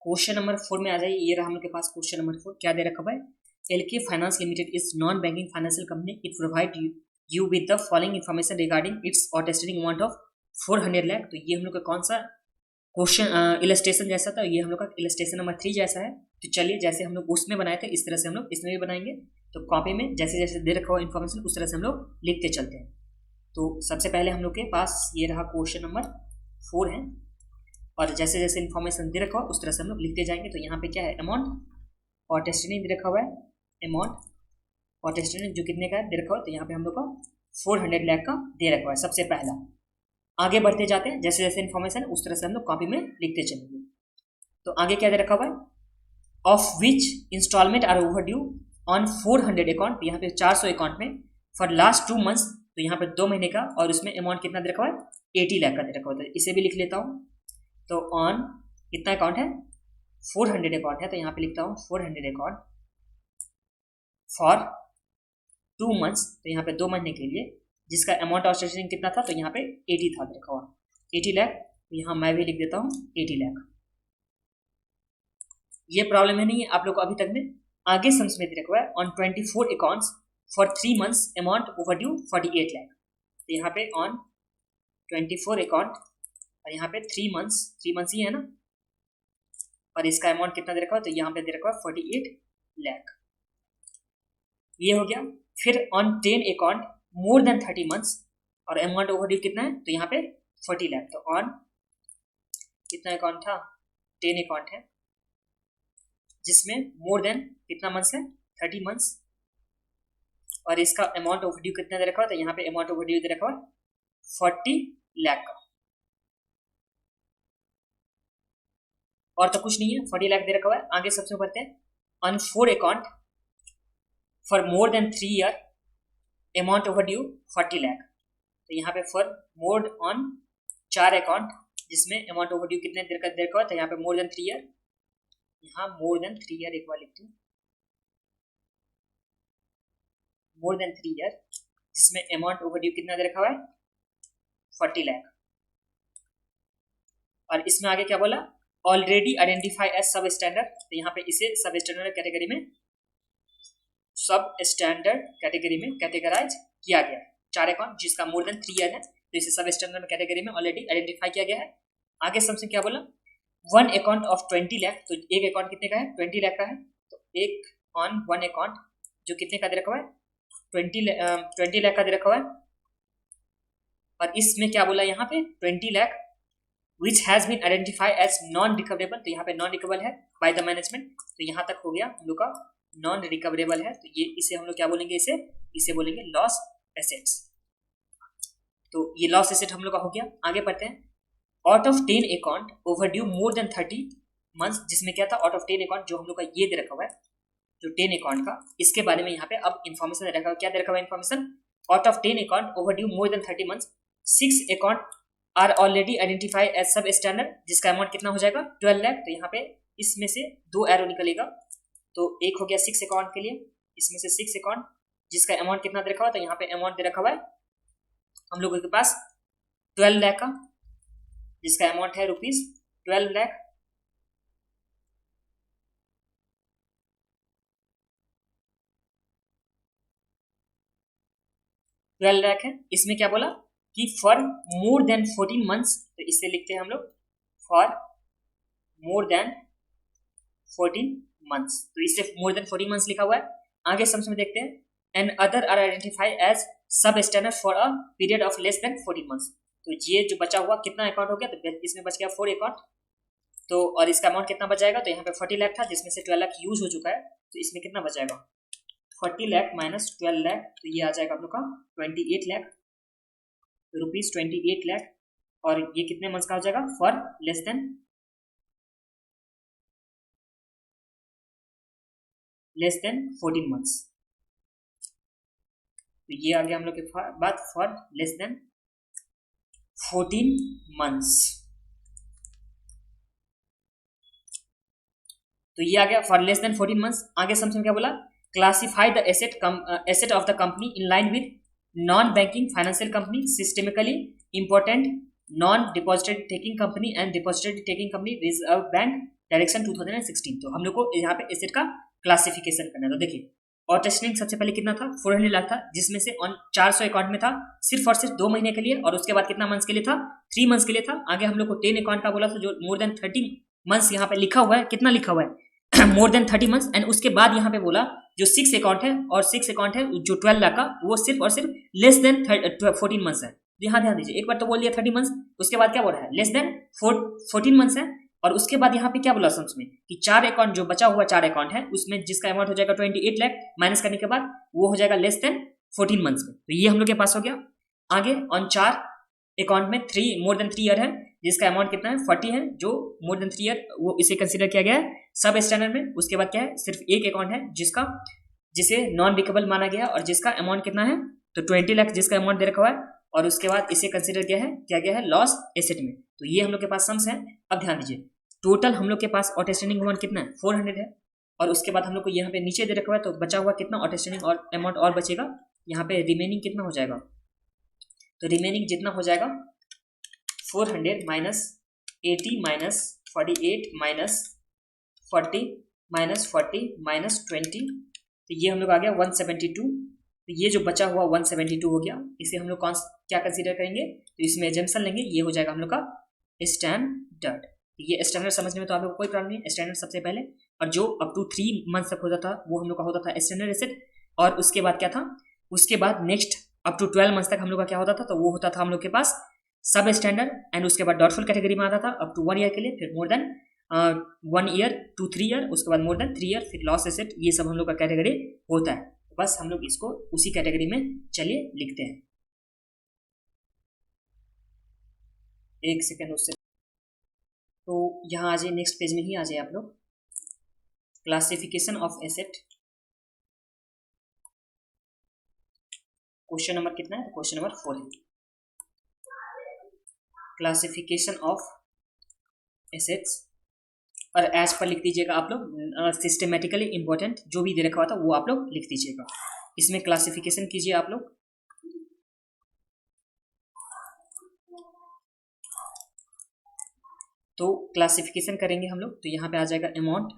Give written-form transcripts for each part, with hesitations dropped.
Question number 4 में आ जाइए। ये रहा हम लोग के पास क्वेश्चन नंबर 4। क्या दे रखा है? LK finance limited is non banking financial company. It provide you with the following information regarding its outstanding amount of 400 lakh. तो ये हम लोग का कौन सा क्वेश्चन इलस्ट्रेशन जैसा था? ये हम लोग का इलस्ट्रेशन नंबर 3 जैसा है। तो चलिए जैसे हम लोग उसमें बनाए थे इस तरह से हम लोग इसमें भी बनाएंगे। तो कॉपी में जैसे जैसे दे रखा हुआ इन्फॉर्मेशन उस तरह से हम लोग लिखते चलते हैं। तो सबसे पहले हम लोग के पास ये रहा क्वेश्चन नंबर 4 है, और जैसे जैसे इन्फॉर्मेशन दे रखा हुआ उस तरह से हम लोग लिखते जाएंगे। तो यहाँ पे क्या है? अमाउंट आउटस्टैंडिंग दे रखा हुआ है। अमाउंट आउटस्टैंडिंग जो कितने का दे रखा हुआ है? तो यहाँ पे हम लोग का 400 लाख का दे रखा हुआ है सबसे पहला। आगे बढ़ते जाते हैं, जैसे जैसे इन्फॉर्मेशन उस तरह से हम लोग कॉपी में लिखते चलेंगे। तो आगे क्या दे रखा हुआ है? Of which installment are overdue on 400 account. यहाँ पे 400 अकाउंट में फॉर लास्ट 2 मंथ्स। तो यहाँ पे 2 महीने का, और उसमें अमाउंट कितना दे रखा हुआ है? 80 लाख का दे रखा हुआ है। इसे भी लिख लेता हूँ। तो ऑन कितना अकाउंट है? 400 अकाउंट है। तो यहाँ पे लिखता हूँ 400 अकाउंट फॉर 2 मंथ्स। तो यहाँ पे 2 महीने के लिए, जिसका अमाउंट आउटस्टैंडिंग कितना था? तो यहाँ पे 80 था देखा हुआ 80 लाख। तो यहाँ मैं भी लिख देता हूँ 80 लाख। ये प्रॉब्लम है नहीं है आप लोग को अभी तक में। आगे सम्स में रखा हुआ है on 24 accounts for 3 months amount over due 48 lakh. तो यहाँ पे ऑन 24 अकाउंट और यहाँ पे 3 मंथ्स ही है ना, और इसका अमाउंट कितना दे रखा है? तो यहाँ पे दे रखा है 48 लाख। ये हो गया। फिर on 10 account more than 30 months और अमाउंट ओवर ड्यू कितना है? तो यहाँ पे 40 लाख। तो ऑन कितना अकाउंट था? 10 अकाउंट है, जिसमें मोर देन कितना मंथ्स है? 30 मंथ्स, और इसका अमाउंट ओवर ड्यू कितना दे रखा है? तो यहाँ पे अमाउंट ओवर ड्यू दे रखा है 40 लाख का, और तो कुछ नहीं है। 40 लाख दे रखा हुआ है। आगे सबसे बढ़ते हैं। On 4 account for more than 3 year amount over due 40 lakh. तो यहाँ पे फॉर मोर ऑन 4 अकाउंट जिसमें अमाउंट ओवर ड्यू कितने देर का दे रखा हुआ है? तो यहाँ पे मोर देन 3 ईयर, यहाँ मोर देन 3 ईयर एक बार लिखती हूँ, मोर देन 3 ईयर जिसमें अमाउंट ओवर ड्यू कितना दे रखा हुआ है? 40 लाख। और इसमें आगे क्या बोला? ऑलरेडी आइडेंटिफाई एज सब स्टैंडर्ड। तो यहाँ पे इसे सब स्टैंडर्ड कैटेगरी में कैटेगराइज किया गया है। 4 अकाउंट जिसका मोर देन 3 ईयर है, तो इसे सब स्टैंडर्ड में कैटेगरी में ऑलरेडी आइडेंटिफाई किया गया है। आगे सबसे क्या बोला? 1 अकाउंट ऑफ 20 लाख। तो एक अकाउंट कितने का है? 20 लाख का है। तो एक ऑन 1 अकाउंट जो कितने का दे रखा हुआ है? 20 लाख का दे रखा हुआ है। और इसमें क्या बोला यहाँ पे? 20 lakh which has been identified as non recoverable। तो यहाँ पे नॉन रिकवरेबल है बाय द मैनेजमेंट। तो यहाँ तक हो गया हम लोग का नॉन रिकवरेबल है। तो ये इसे हम लोग क्या बोलेंगे? इसे बोलेंगे लॉस एसेट्स। तो ये लॉस एसेट हम लोग का हो गया। आगे बढ़ते हैं। Out of 10 account overdue more than 30 months, जिसमें क्या था? आउट ऑफ 10 अकाउंट जो हम लोग का ये दे रखा हुआ है, जो 10 अकाउंट का, इसके बारे में यहाँ पे अब इन्फॉर्मेशन दे रखा हुआ। क्या दे रखा हुआ information? Out of 10 account overdue more than 30 months 6 account are already identified as substandard, जिसका अमाउंट कितना हो जाएगा? 12 लाख। तो यहाँ पे इसमें से 2 एरो निकलेगा। तो एक हो गया 6 अकाउंट के लिए, इसमें से 6 अकाउंट जिसका अमाउंट कितना दे रखा हुआ है? तो यहाँ पे अमाउंट दे रखा हुआ है हम लोगों के पास 12 लाख का, जिसका अमाउंट है रुपीज 12 लाख। है। इसमें क्या बोला कि फॉर मोर देन 14 मंथ्स। तो इससे लिखते हैं हम लोग फॉर मोर देन 14 मंथ्स। तो इससे मोर देन 14 मंथ्स लिखा हुआ है। आगे समझ में देखते हैं। And other are identified as substandard for a period of less than 14 months. तो ये जो बचा हुआ कितना अकाउंट हो गया? तो इसमें बच गया 4 अकाउंट। तो और इसका अमाउंट कितना बच जाएगा? तो यहाँ पे 40 लाख था, जिसमें से 12 लाख यूज हो चुका है। तो इसमें कितना बच जाएगा? 40 लाख माइनस 12 लाख, तो ये आ जाएगा आप लोग का 28 लाख रुपीज, 28 लाख। और ये कितने मंथ्स का हो जाएगा? For less than 14 months. तो ये आ गया हम लोग के बाद फॉर लेस देन 14 मंथ्स। तो ये आ गया फॉर लेस देन 14 मंथ्स। आगे समझ में क्या बोला? Classify the asset of the company in line with non banking financial company, systemically important, non deposited taking company and deposited taking company, reserve bank direction 2016। तो हम लोग को यहाँ पे एसेट का क्लासिफिकेशन करना है। तो देखिए आउटस्टैंडिंग सबसे पहले कितना था, 400 लाख था, जिसमें से ऑन 400 अकाउंट में था सिर्फ और सिर्फ 2 महीने के लिए, और उसके बाद कितना मंथ्स के लिए था, 3 मंथ्स के लिए था। आगे हम लोग को 10 अकाउंट का बोला था जो मोर देन 30 मंथ्स यहाँ पे लिखा हुआ है, कितना लिखा हुआ है मोर देन 30 मंथ्स। एंड उसके बाद यहाँ पे बोला जो 6 अकाउंट है, और 6 अकाउंट है जो 12 लाख का, वो सिर्फ और सिर्फ लेस देन 14 मंथ्स है। यहाँ ध्यान दीजिए, एक बार तो बोल दिया 30 मंथ्स, उसके बाद क्या बोल रहा है, लेस देन 14 मंथ्स है। और उसके बाद यहाँ पे क्या बोला सम्स में कि 4 अकाउंट जो बचा हुआ 4 अकाउंट है, उसमें जिसका अमाउंट हो जाएगा 28 लाख माइनस करने के बाद वो हो जाएगा लेस देन 14 मंथ्स में। तो ये हम लोग के पास हो गया। आगे ऑन 4 अकाउंट में मोर देन 3 ईयर है, जिसका अमाउंट कितना है 40 है, जो मोर देन 3 ईयर वो इसे कंसिडर किया गया है सब स्टैंडर्ड में। उसके बाद क्या है, सिर्फ एक अकाउंट है जिसे नॉन बिकेबल माना गया और जिसका अमाउंट कितना है, तो 20 लाख जिसका अमाउंट दे रखा हुआ है, और उसके बाद इसे कंसिडर किया गया है लॉस एसेट में। तो ये हम लोग के पास सम्स है। अब ध्यान दीजिए, टोटल हम लोग के पास आउटस्टैंडिंग अमाउंट कितना है, 400 है, और उसके बाद हम लोग को यहाँ पे नीचे दे रखा हुआ है, तो बचा हुआ कितना आउटस्टैंडिंग और अमाउंट और बचेगा, यहाँ पे रिमेनिंग कितना हो जाएगा, तो रिमेनिंग जितना हो जाएगा 400 minus 80 minus 48 minus 40 minus 40 minus 20, तो ये हम लोग आ गया 172। तो ये जो बचा हुआ 172 हो गया, इसे हम लोग क्या कंसीडर करेंगे, तो इसमें एजम्पशन लेंगे, ये हो जाएगा हम लोग का स्टैंडर्ड। ये स्टैंडर्ड समझने में तो आप लोग को कोई प्रॉब्लम नहीं, स्टैंडर्ड सबसे पहले, और जो अप टू 3 मंथ तक होता था वो हम लोग का होता था स्टैंडर्ड एसेट। और उसके बाद क्या था, उसके बाद नेक्स्ट अप टू 12 मंथ तक हम लोग का क्या होता था, तो वो होता था हम लोग के पास सब स्टैंडर्ड। एंड उसके बाद डाउटफुल कैटेगरी में आता था अप टू 1 ईयर के लिए, फिर more than 1 year to 3 year, उसके बाद मोर देन 3 ईयर, फिर लॉस एसेट। ये सब हम लोग का कैटेगरी होता है। बस हम लोग इसको उसी कैटेगरी में चलिए लिखते हैं। एक सेकेंड उससे, तो यहाँ आ जाइए, नेक्स्ट पेज में ही आ जाइए आप लोग। Classification of asset, question number कितना है, क्वेश्चन नंबर 4 है। क्लासिफिकेशन ऑफ एसेट्स, और एज पर लिख दीजिएगा आप लोग, सिस्टमेटिकली इंपॉर्टेंट जो भी दे रखा हुआ था वो आप लोग लिख दीजिएगा। इसमें क्लासिफिकेशन कीजिए आप लोग। तो क्लासिफिकेशन करेंगे हम लोग, तो यहाँ पे आ जाएगा अमाउंट,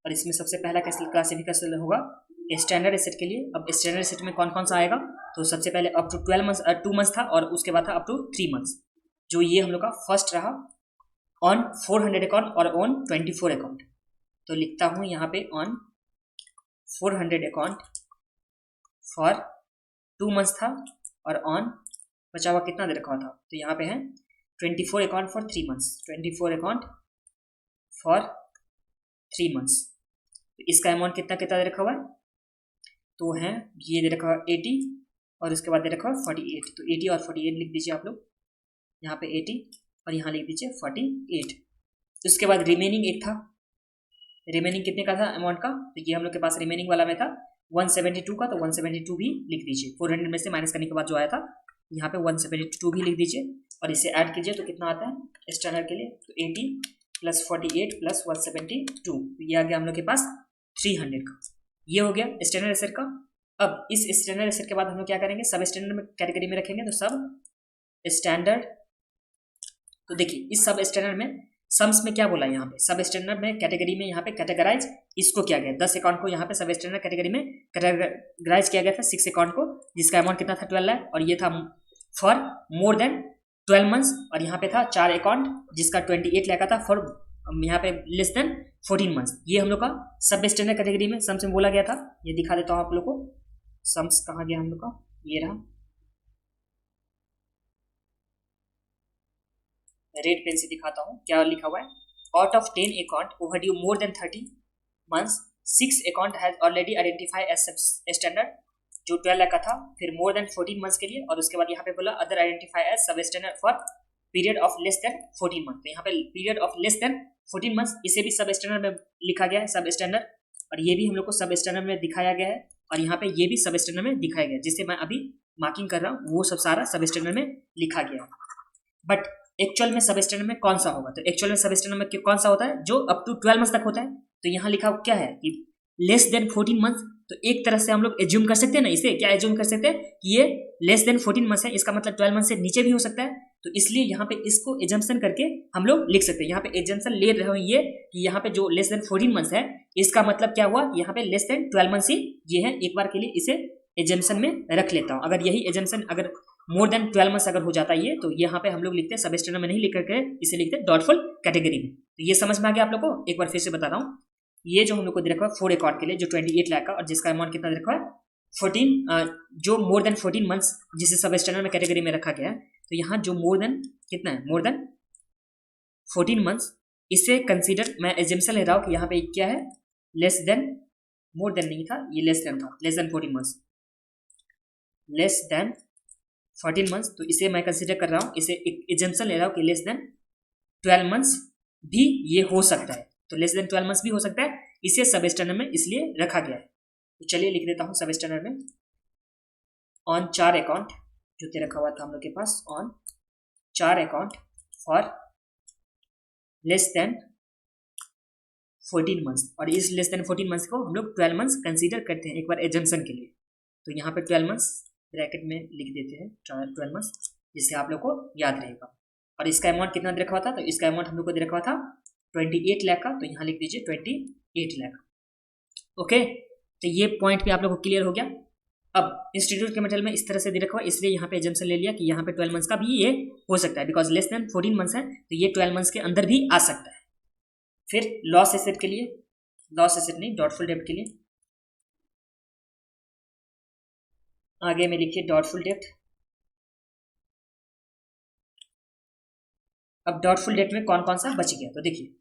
और इसमें सबसे पहला कैसे क्लासिफिकेशन होगा स्टैंडर्ड एसेट के लिए। अब स्टैंडर्ड एसेट में कौन कौन सा आएगा, तो सबसे पहले अप टू 2 मंथ्स था, और उसके बाद था अप टू 3 मंथ्स, जो ये हम लोग का फर्स्ट रहा ऑन 400 अकाउंट और ऑन 24 अकाउंट। तो लिखता हूँ यहाँ पे ऑन 400 अकाउंट फॉर 2 मंथ्स था, और ऑन बचा हुआ कितना दे रखा हुआ था, तो यहाँ पे है 24 account for 3 months, 24 account for 3 months. तो इसका अमाउंट कितना कितना दे रखा हुआ है, तो है ये दे रखा हुआ 80, और उसके बाद दे रखा हुआ 48। तो 80 और 48 लिख दीजिए आप लोग, यहाँ पे 80 और यहाँ लिख दीजिए 48। उसके बाद रिमेनिंग एक था, रिमेनिंग कितने का था अमाउंट का, तो ये हम लोग के पास रिमेनिंग वाला में था 172 का, तो 172 भी लिख दीजिए। 400 में से माइनस करने के बाद जो आया था, यहाँ पे 172 भी लिख दीजिए, और इसे ऐड कीजिए तो कितना आता है स्टैंडर्ड के लिए, तो 80 प्लस 48 प्लस 172, तो ये आ गया हम लोग के पास 300 का। ये हो गया स्टैंडर्ड एसेट का। अब इस स्टैंडर्ड एसेट के बाद हम लोग क्या करेंगे, सब स्टैंडर्ड में कैटेगरी में रखेंगे, तो सब स्टैंडर्ड। तो देखिए इस सब स्टैंडर्ड में सम्स में क्या बोला, यहाँ पे सब स्टैंडर्ड में कैटेगरी में यहाँ पे कैटेगराइज इसको किया गया, 10 अकाउंट को यहाँ पे सब स्टैंडर्ड कैटेगरी में कैटेगराइज किया गया था 6 अकाउंट को, जिसका अमाउंट कितना था 12 लाख, और ये था फॉर मोर देन 12 मंथ्स, और यहाँ पे था 4 अकाउंट जिसका 28 लाख का था फॉर यहाँ पे लेस देन 14 मंथ्स। ये हम लोग का सब स्टैंडर्ड कैटेगरी में सम्स में बोला गया था। ये दिखा देता हूँ आप लोग को, सम्स कहाँ गया हम लोग का, ये रहा, रेड पेन से दिखाता हूँ क्या लिखा हुआ है। Out of 10 account overdue more than 30 months, 6 account has already identified as standard, जो 12 लाख का था, फिर मोर देन 14 मंथ्स के लिए, और उसके बाद यहाँ पे बोला other identify as substandard for period of less than 14 month. तो यहाँ पे period of less than 14 months, इसे भी सब स्टैंडर्ड में लिखा गया है सब स्टैंडर्ड, और ये भी हम लोग को सब स्टैंडर्ड में दिखाया गया है, और यहाँ पे ये भी सब स्टैंडर्ड में दिखाया गया है, जिससे मैं अभी मार्किंग कर रहा हूँ वो सब सारा सब स्टैंडर्ड में लिखा गया है। बट एक्चुअल में सब स्टैंडर्ड में कौन सा होगा, तो एक्चुअल में सब स्टैंडर्ड में कौन सा होता है, जो अप टू 12 मंथ तक होता है। तो यहाँ लिखा क्या है कि लेस देन 14 मंथ तो एक तरह से हम लोग एज्यूम कर सकते हैं ना, इसे क्या एज्यूम कर सकते हैं कि ये लेस देन 14 मंथ्स है, इसका मतलब 12 मंथ से नीचे भी हो सकता है। तो इसलिए यहाँ पे इसको एजम्पशन करके हम लोग लिख सकते हैं। यहाँ पे एजम्पशन ले रहे हो ये कि यहाँ पे जो लेस देन 14 मंथ्स है इसका मतलब क्या हुआ, यहाँ पे लेस देन 12 मंथ्स ही ये है। एक बार के लिए इसे एजम्पशन में रख लेता हूँ। अगर यही एजम्पशन अगर मोर देन 12 मंथ्स अगर हो जाता है ये, तो यहाँ पे हम लोग लिखते हैं सब स्टैंडर्ड में नहीं लिख करके इसे लिखते हैं डॉटफुल कैटेगरी में। तो ये समझ में आ गया आप लोग को। एक बार फिर से बता रहा हूँ, ये जो हम लोग को दे रखा है 4 अकाउंट के लिए जो 28 लाख का और जिसका अमाउंट कितना दे रखा है 14, जो मोर देन 14 मंथ्स जिसे सब स्टैंडर्ड में कैटेगरी में रखा गया है। तो यहाँ जो मोर देन कितना है, मोर देन 14 मंथ्स, इसे कंसीडर मैं एजम्पशन ले रहा हूँ कि यहाँ पे क्या है, लेस देन, मोर देन नहीं था, ये लेस देन था, less than 14 months, less than 14 months. तो इसे मैं कंसीडर कर रहा हूँ, इसे एक एजम्पशन ले रहा हूँ कि लेस देन 12 मंथ्स भी ये हो सकता है। तो लेस देन 12 मंथ्स भी हो सकता है, इसे सब स्टैंडर्ड में इसलिए रखा गया है। तो चलिए लिख देता हूँ सब स्टैंडर्ड में, ऑन 4 अकाउंट जो दे रखा हुआ था हम लोग के पास, on 4 account for less than 14 months, और इस लेस देन 14 मंथ्स को हम लोग 12 मंथ्स कंसीडर करते हैं एक बार एजम्पशन के लिए। तो यहाँ पे 12 मंथ्स ब्रैकेट में लिख देते हैं 12 मंथ्स, जिससे आप लोग को याद रहेगा। और इसका अमाउंट कितना दे रखा हुआ था, तो इसका अमाउंट हम लोग को दे रखा हुआ था 28 लाख का, तो यहाँ लिख दीजिए 28 लाख। ओके, तो ये पॉइंट भी आप लोग को क्लियर हो गया। अब इंस्टीट्यूट के मटेरियल में इस तरह से दे रखा हुआ, इसलिए यहाँ पे एजम्पशन ले लिया कि यहाँ पे 12 मंथ्स का भी ये हो सकता है, बिकॉज लेस देन 14 मंथ्स है तो ये 12 मंथ्स के अंदर भी आ सकता है। फिर लॉस एसेट के लिए, लॉस एसेट नहीं, डॉटफुल डेब्ट के लिए आगे में लिखिए डॉटफुल डेब्ट। अब डॉटफुल डेब्ट में कौन कौन सा बच गया, तो देखिए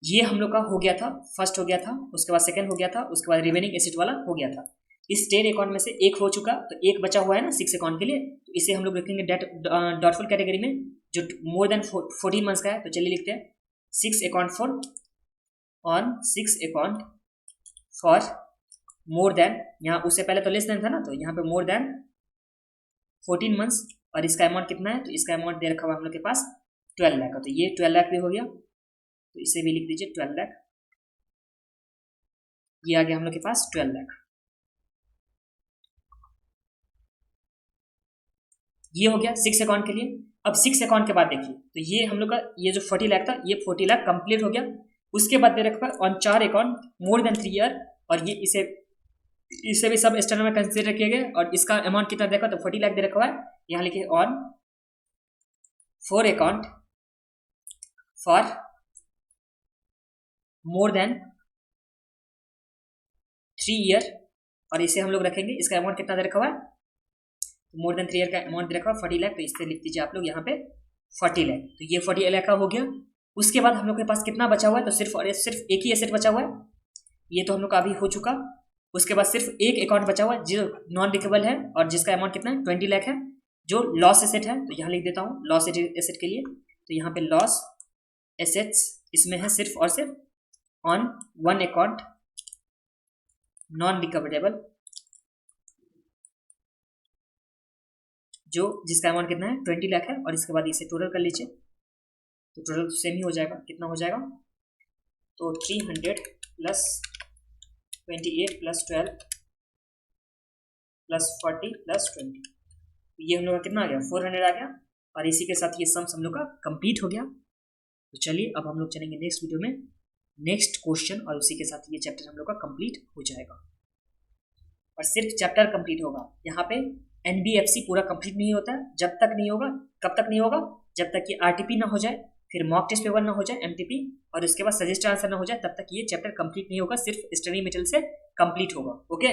ये हम लोग का हो गया था, फर्स्ट हो गया था, उसके बाद सेकंड हो गया था, उसके बाद रिमेनिंग एसेट वाला हो गया था। इस 10 अकाउंट में से एक हो चुका, तो एक बचा हुआ है ना 6 अकाउंट के लिए, तो इसे हम लोग रखेंगे डॉटफुल कैटेगरी में जो मोर देन 14 मंथ्स का है। तो चलिए लिखते हैं 6 account for, on 6 account for more than, यहाँ उससे पहले तो लेस देन था ना, तो यहाँ पे मोर देन 14 मंथ्स, और इसका अमाउंट कितना है, तो इसका अमाउंट दे रखा हुआ हम लोग के पास 12 लाख का। तो ये 12 लाख भी हो गया, तो इसे भी लिख दीजिए 12 लाख, ये आ गया हम लोग के पास 12 लाख। ये हो गया 6 अकाउंट के लिए। अब 6 अकाउंट के बाद देखिए, तो ये हम लोग का ये जो 40 लाख था, ये 40 लाख कंप्लीट हो गया। उसके बाद दे रखा है on 4 account more than 3 year, और ये इसे भी सब स्टैंडर्ड में कंसीडर किया गया, और इसका अमाउंट कितना देखा, तो 40 लाख दे रखा हुआ है। यहाँ लिखिए on 4 account for more than 3 year, और इसे हम लोग रखेंगे, इसका अमाउंट कितना दे रखा हुआ है, मोर देन 3 ईयर का अमाउंट दे रखा हुआ 40 लाख, तो इससे लिख दीजिए आप लोग यहाँ पे 40 लाख। तो ये 40 लाख का हो गया। उसके बाद हम लोग के पास कितना बचा हुआ है, तो सिर्फ और सिर्फ एक ही एसेट बचा हुआ है, ये तो हम लोग का अभी हो चुका। उसके बाद सिर्फ एक अकाउंट बचा हुआ है जो नॉन रिकवेबल है, और जिसका अमाउंट कितना है 20 लाख है, जो लॉस एसेट है। तो यहाँ लिख देता हूँ लॉस एसेट के लिए, तो यहाँ पे लॉस एसेट्स इसमें है सिर्फ और सिर्फ ऑन 1 अकाउंट नॉन रिकवरेबल, जो जिसका अमाउंट कितना है 20 लाख है, और इसके बाद इसे टोटल कर लीजिए, तो टोटल सेम ही हो जाएगा, कितना हो जाएगा, तो 300 प्लस 28 प्लस 12 प्लस 40 प्लस 20, ये हम लोग का कितना आ गया 400 आ गया, और इसी के साथ ये सम्स हम लोग का कंप्लीट हो गया। तो चलिए अब हम लोग चलेंगे नेक्स्ट वीडियो में नेक्स्ट क्वेश्चन, और उसी के साथ ये चैप्टर हम लोग का कंप्लीट हो जाएगा। और सिर्फ चैप्टर कंप्लीट होगा, यहाँ पे NBFC पूरा कंप्लीट नहीं होता है, जब तक नहीं होगा, कब तक नहीं होगा, जब तक कि RTP ना हो जाए, फिर मॉक टेस्ट पेपर ना हो जाए MTP, और उसके बाद सजेस्ट आंसर ना हो जाए, तब तक ये चैप्टर कंप्लीट नहीं होगा, सिर्फ स्टडी मटेरियल से कंप्लीट होगा। ओके।